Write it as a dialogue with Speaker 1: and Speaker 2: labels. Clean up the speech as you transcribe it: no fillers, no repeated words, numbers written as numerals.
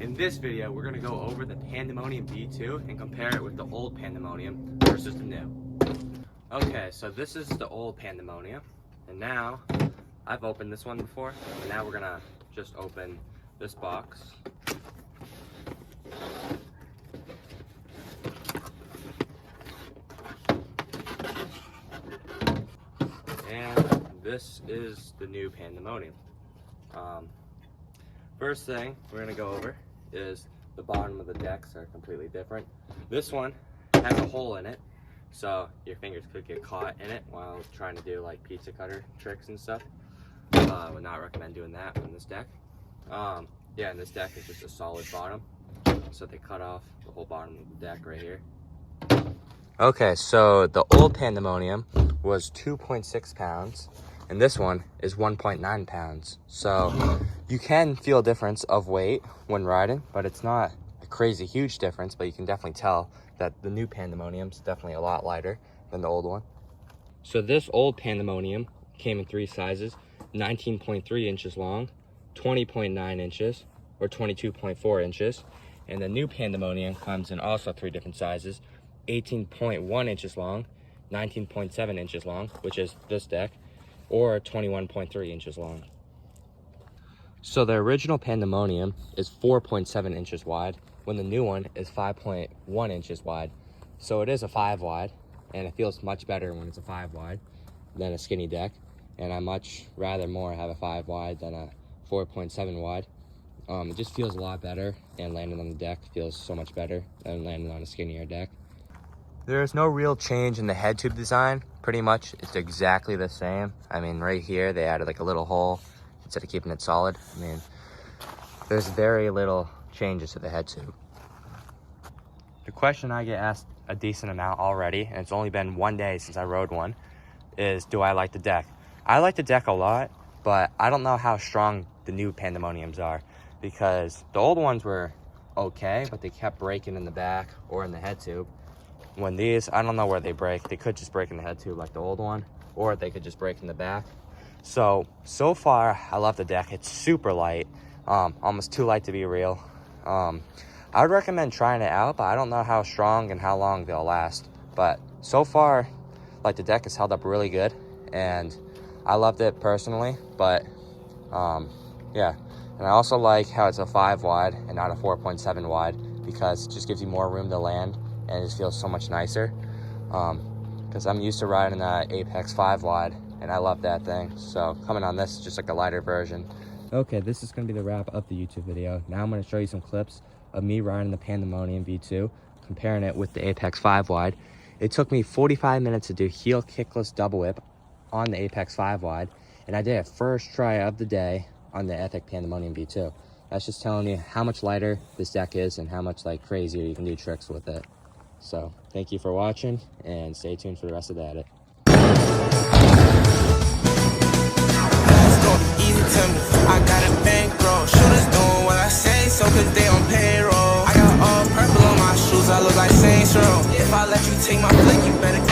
Speaker 1: In this video, we're going to go over the Pandemonium V2 and compare it with the old Pandemonium versus the new. Okay, so this is the old Pandemonium, and now, I've opened this one before, and now we're going to just open this box. And this is the new Pandemonium. First thing we're going to go over is the bottom of the decks are completely different. This one has a hole in it, so your fingers could get caught in it while trying to do like pizza cutter tricks and stuff. Would not recommend doing that on this deck. Yeah, and this deck is just a solid bottom, so they cut off the whole bottom of the deck right here. Okay, so the old Pandemonium was 2.6 pounds, and this one is 1.9 pounds. So you can feel a difference of weight when riding, but it's not a crazy huge difference, but you can definitely tell that the new Pandemonium is definitely a lot lighter than the old one. So this old Pandemonium came in 3 sizes: 19.3 inches long, 20.9 inches, or 22.4 inches. And the new Pandemonium comes in also 3 different sizes: 18.1 inches long, 19.7 inches long, which is this deck, or 21.3 inches long. So the original Pandemonium is 4.7 inches wide, when the new one is 5.1 inches wide. So it is a 5 wide, and it feels much better when it's a 5 wide than a skinny deck. And I much rather more have a 5 wide than a 4.7 wide. It just feels a lot better, and landing on the deck feels so much better than landing on a skinnier deck. There's no real change in the head tube design. Pretty much it's exactly the same. I mean, right here they added like a little hole instead of keeping it solid. I mean, there's very little changes to the head tube. The question I get asked a decent amount already, and it's only been 1 day since I rode one, is do I like the deck? I like the deck a lot, but I don't know how strong the new Pandemoniums are, because the old ones were okay, but they kept breaking in the back or in the head tube. When these, I don't know where they break. They could just break in the head tube like the old one, or they could just break in the back. So far, I love the deck. It's super light, almost too light to be real. I would recommend trying it out, but I don't know how strong and how long they'll last. But so far, like, the deck has held up really good, and I loved it personally. But yeah, and I also like how it's a 5 wide and not a 4.7 wide, because it just gives you more room to land, and it just feels so much nicer. Because I'm used to riding that Apex 5 wide, and I love that thing. So coming on this is just like a lighter version. Okay, this is going to be the wrap of the YouTube video. Now I'm going to show you some clips of me riding the Pandemonium V2, comparing it with the Apex 5 wide. It took me 45 minutes to do heel kickless double whip on the Apex 5 wide, and I did it first try of the day on the Epic Pandemonium V2. That's just telling you how much lighter this deck is and how much like crazier you can do tricks with it. So thank you for watching, and stay tuned for the rest of the edit.
Speaker 2: I got a bankroll, shooters doing what I say, so cause they on payroll. I got all purple on my shoes, I look like Saints Row. If I let you take my flick, you better